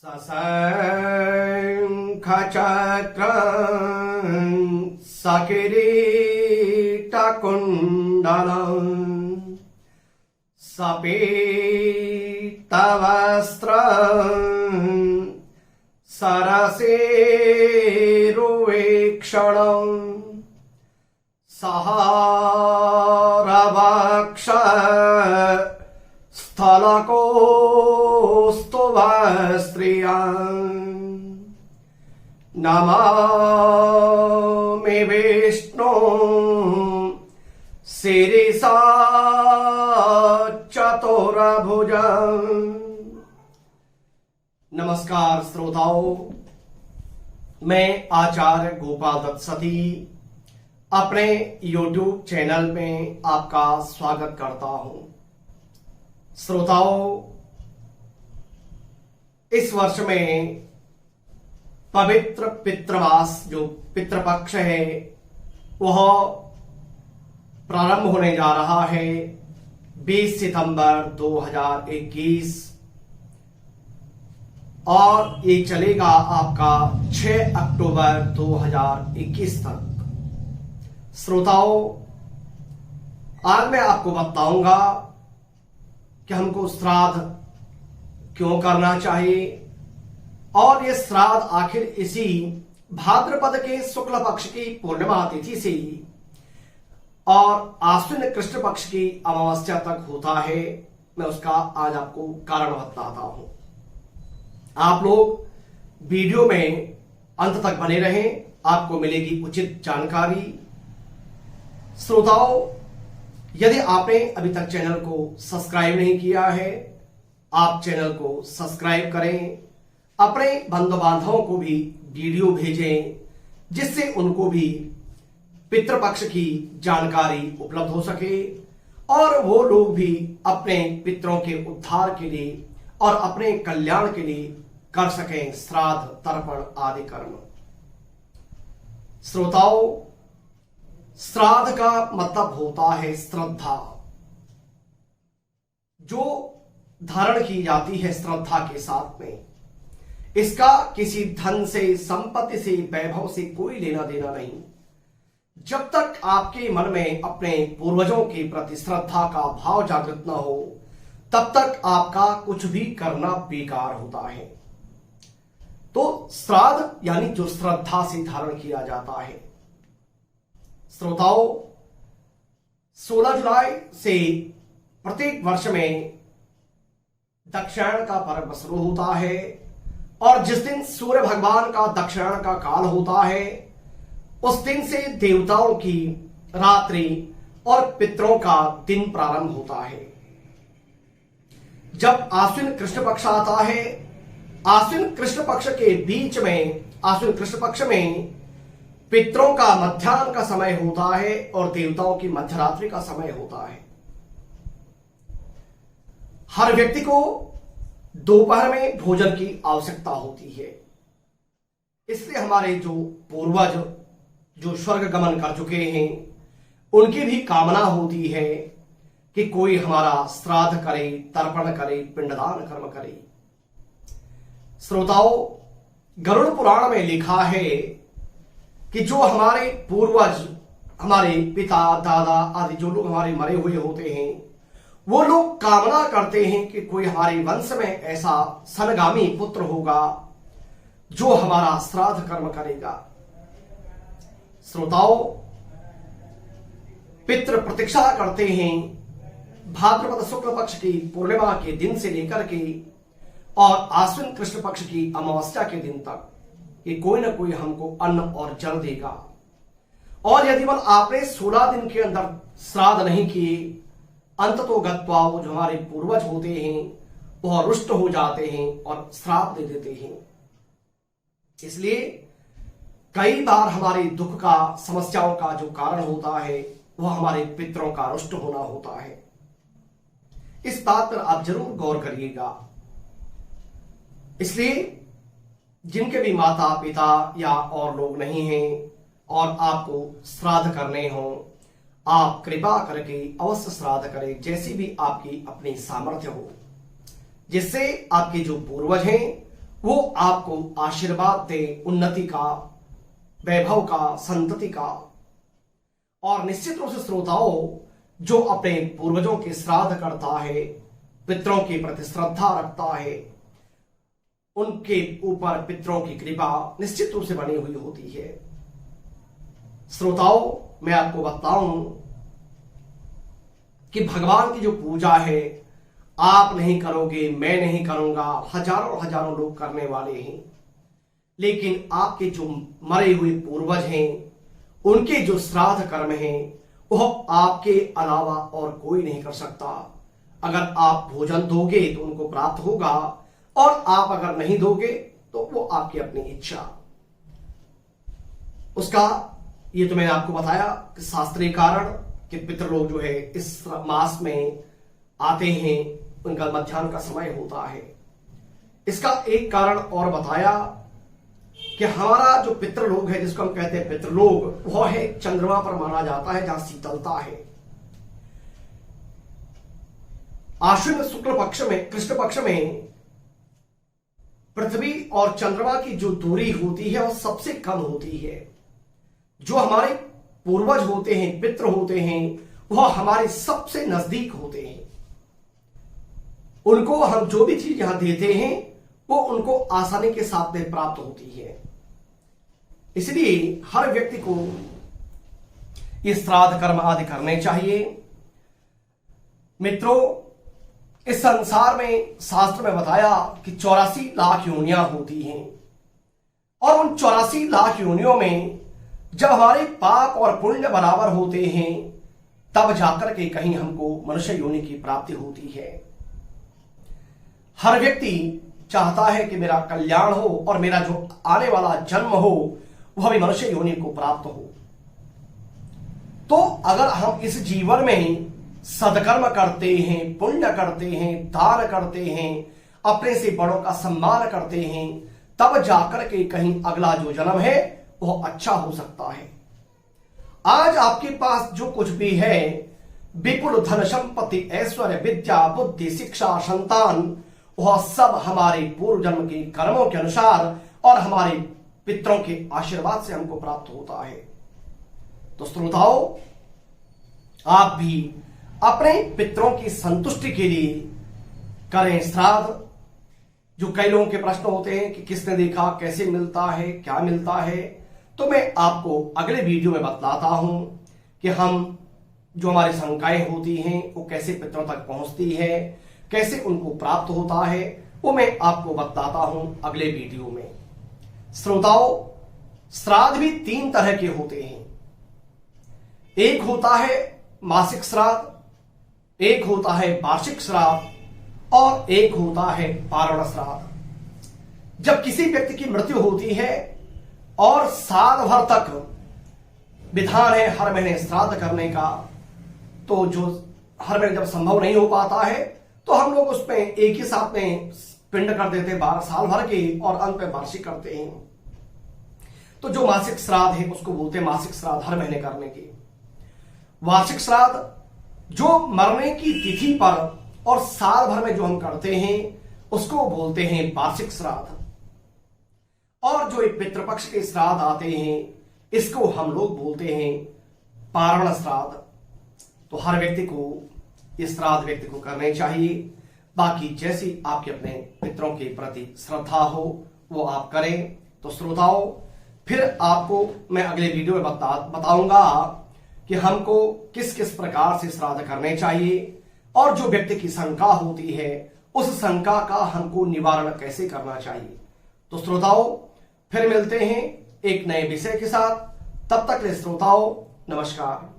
सशङ्खचक्रं सकिरीटकुण्डलं सपीतवस्त्रं सरसीरुवीक्षणं सहारवक्ष स्थलकौस्तुभस्त्रियं नमामि विष्णुं शिरसा चतुर्भुजं। नमस्कार श्रोताओं, मैं आचार्य गोपाल दत्त सती अपने YouTube चैनल में आपका स्वागत करता हूं। श्रोताओं, इस वर्ष में पवित्र पितृमास जो पितृपक्ष है वह प्रारंभ होने जा रहा है 20 सितंबर 2021 और ये चलेगा आपका 6 अक्टूबर 2021 तक। श्रोताओं, आज मैं आपको बताऊंगा कि हमको श्राद्ध क्यों करना चाहिए और ये श्राद्ध आखिर इसी भाद्रपद के शुक्ल पक्ष की पूर्णिमा तिथि से और आश्विन कृष्ण पक्ष की अमावस्या तक होता है। मैं उसका आज आपको कारण बताता हूं। आप लोग वीडियो में अंत तक बने रहें, आपको मिलेगी उचित जानकारी। श्रोताओं, यदि आपने अभी तक चैनल को सब्सक्राइब नहीं किया है, आप चैनल को सब्सक्राइब करें, अपने बंधु बांधवों को भी वीडियो भेजें जिससे उनको भी पितृपक्ष की जानकारी उपलब्ध हो सके और वो लोग भी अपने पितरों के उद्धार के लिए और अपने कल्याण के लिए कर सकें श्राद्ध तर्पण आदि कर्म। श्रोताओं, श्राद्ध का मतलब होता है श्रद्धा, जो धारण की जाती है श्रद्धा के साथ में। इसका किसी धन से, संपत्ति से, वैभव से कोई लेना देना नहीं। जब तक आपके मन में अपने पूर्वजों के प्रति श्रद्धा का भाव जागृत न हो तब तक आपका कुछ भी करना बेकार होता है। तो श्राद्ध यानी जो श्रद्धा से धारण किया जाता है। श्रोताओं, 16 जुलाई से प्रत्येक वर्ष में दक्षिणायन का पर्व शुरू होता है और जिस दिन सूर्य भगवान का दक्षिणायन का काल होता है उस दिन से देवताओं की रात्रि और पितरों का दिन प्रारंभ होता है। जब आश्विन कृष्ण पक्ष आता है, आश्विन कृष्ण पक्ष के बीच में, आश्विन कृष्ण पक्ष में पितरों का मध्याह्न का समय होता है और देवताओं की मध्यरात्रि का समय होता है। हर व्यक्ति को दोपहर में भोजन की आवश्यकता होती है। इसलिए हमारे जो पूर्वज जो स्वर्ग गमन कर चुके हैं उनकी भी कामना होती है कि कोई हमारा श्राद्ध करे, तर्पण करे, पिंडदान कर्म करे। श्रोताओं, गरुड़ पुराण में लिखा है कि जो हमारे पूर्वज, हमारे पिता, दादा आदि जो लोग हमारे मरे हुए होते हैं वो लोग कामना करते हैं कि कोई हमारे वंश में ऐसा सनगामी पुत्र होगा जो हमारा श्राद्ध कर्म करेगा। श्रोताओं, पितृ प्रतीक्षा करते हैं भाद्रपद शुक्ल पक्ष की पूर्णिमा के दिन से लेकर के और आश्विन कृष्ण पक्ष की अमावस्या के दिन तक कि कोई ना कोई हमको अन्न और जल देगा। और यदि मन आपने 16 दिन के अंदर श्राद्ध नहीं किए, अंततो गत्वा वो जो हमारे पूर्वज होते हैं वह रुष्ट हो जाते हैं और श्राप दे देते हैं। इसलिए कई बार हमारे दुख का, समस्याओं का जो कारण होता है वह हमारे पितरों का रुष्ट होना होता है। इस बात पर आप जरूर गौर करिएगा। इसलिए जिनके भी माता पिता या और लोग नहीं हैं और आपको श्राद्ध करने हो, आप कृपा करके अवश्य श्राद्ध करें, जैसी भी आपकी अपनी सामर्थ्य हो, जिससे आपके जो पूर्वज हैं वो आपको आशीर्वाद दे, उन्नति का, वैभव का, संतति का। और निश्चित रूप से श्रोताओं, जो अपने पूर्वजों के श्राद्ध करता है, पितरों के प्रति श्रद्धा रखता है, उनके ऊपर पितरों की कृपा निश्चित रूप से बनी हुई होती है। श्रोताओं, मैं आपको बताऊं कि भगवान की जो पूजा है, आप नहीं करोगे, मैं नहीं करूंगा, हजारों हजारों लोग करने वाले हैं, लेकिन आपके जो मरे हुए पूर्वज हैं, उनके जो श्राद्ध कर्म हैं, वह आपके अलावा और कोई नहीं कर सकता। अगर आप भोजन दोगे तो उनको प्राप्त होगा, और आप अगर नहीं दोगे तो वो आपकी अपनी इच्छा। उसका ये तो मैंने आपको बताया कि शास्त्रीय कारण कि पितृलोक जो है इस मास में आते हैं, उनका मध्याह्न का समय होता है। इसका एक कारण और बताया कि हमारा जो पितृलोक है, जिसको हम कहते हैं पितृलोक, वह है चंद्रमा पर माना जाता है, जहां शीतलता है। आश्विन शुक्ल पक्ष में, कृष्ण पक्ष में पृथ्वी और चंद्रमा की जो दूरी होती है वह सबसे कम होती है। जो हमारे पूर्वज होते हैं, पितृ होते हैं, वह हमारे सबसे नजदीक होते हैं। उनको हम जो भी चीज यहां देते हैं वो उनको आसानी के साथ में प्राप्त होती है। इसलिए हर व्यक्ति को ये श्राद्ध कर्म आदि करने चाहिए। मित्रों, इस संसार में शास्त्र में बताया कि 84 लाख योनियां होती हैं, और उन 84 लाख योनियों में जब हमारे पाप और पुण्य बराबर होते हैं, तब जाकर के कहीं हमको मनुष्य योनि की प्राप्ति होती है। हर व्यक्ति चाहता है कि मेरा कल्याण हो और मेरा जो आने वाला जन्म हो वह भी मनुष्य योनि को प्राप्त हो। तो अगर हम इस जीवन में सदकर्म करते हैं, पुण्य करते हैं, दान करते हैं, अपने से बड़ों का सम्मान करते हैं, तब जाकर के कहीं अगला जो जन्म है वह अच्छा हो सकता है। आज आपके पास जो कुछ भी है, विपुल धन संपत्ति, ऐश्वर्य, विद्या, बुद्धि, शिक्षा, संतान, वह सब हमारे पूर्व जन्म के कर्मों के अनुसार और हमारे पितरों के आशीर्वाद से हमको प्राप्त होता है। तो श्रोताओं, आप भी अपने पितरों की संतुष्टि के लिए करें श्राद्ध। जो कई लोगों के प्रश्न होते हैं कि किसने देखा, कैसे मिलता है, क्या मिलता है, तो मैं आपको अगले वीडियो में बतलाता हूं कि हम जो हमारी शंकाएं होती हैं वो कैसे पितरों तक पहुंचती है, कैसे उनको प्राप्त होता है, वो मैं आपको बतलाता हूं अगले वीडियो में। श्रोताओं, श्राद्ध भी 3 तरह के होते हैं। एक होता है मासिक श्राद्ध, एक होता है वार्षिक श्राद्ध, और एक होता है पारण श्राद्ध। जब किसी व्यक्ति की मृत्यु होती है और साल भर तक विधान है हर महीने श्राद्ध करने का, तो जो हर महीने जब संभव नहीं हो पाता है तो हम लोग उसमें एक ही साथ में पिंड कर देते हैं 12 साल भर के, और अंत में वार्षिक करते हैं। तो जो मासिक श्राद्ध है उसको बोलते हैं मासिक श्राद्ध, हर महीने करने की। वार्षिक श्राद्ध जो मरने की तिथि पर और साल भर में जो हम करते हैं उसको बोलते हैं वार्षिक श्राद्ध। और जो पितृपक्ष के श्राद्ध आते हैं इसको हम लोग बोलते हैं पारण श्राद्ध। तो हर व्यक्ति को इस श्राद्ध व्यक्ति को करने चाहिए। बाकी जैसी आपके अपने पितरों के प्रति श्रद्धा हो वो आप करें। तो श्रोताओं, फिर आपको मैं अगले वीडियो में बताऊंगा कि हमको किस किस प्रकार से श्राद्ध करने चाहिए, और जो व्यक्ति की शंका होती है उस शंका का हमको निवारण कैसे करना चाहिए। तो श्रोताओं, फिर मिलते हैं एक नए विषय के साथ। तब तक के श्रोताओं, नमस्कार।